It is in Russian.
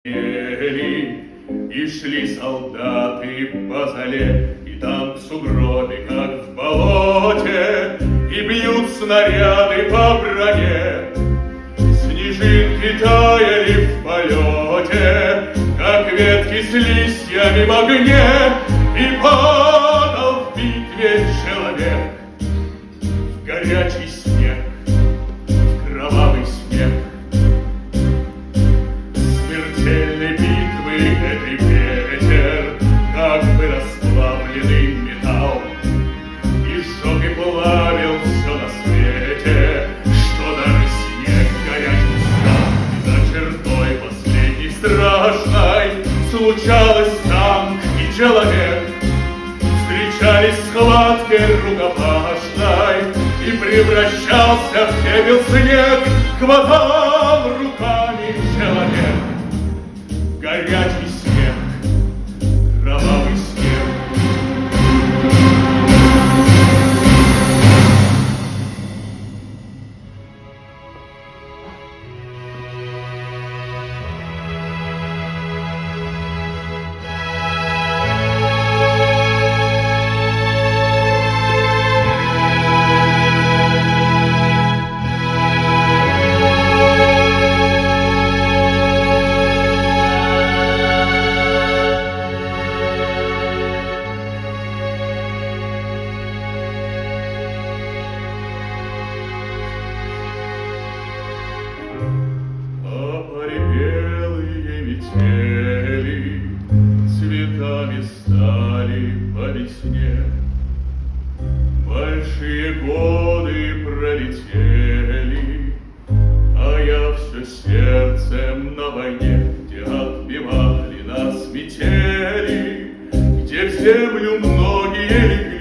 И шли солдаты по зале, и там в сугробе, как в болоте, и бьют снаряды по броне. Снежинки таяли в полете, как ветки с листьями в огне, и падал в битве человек в горячий снег, в кровавый снег. Смертельной битвы этой ветер, как бы расплавленный металл, и сжег и плавил все на свете, что даже снег горячий стал. И за чертой последней страшной случалось там и человек. Встречались в схватке рукопашной, и превращался в пепел снег, хватал руками человек. Горячий снег, кровавый снег. Метели цветами стали по весне. Большие годы пролетели, а я все сердцем на войне, где отбивали нас метели, где в землю многие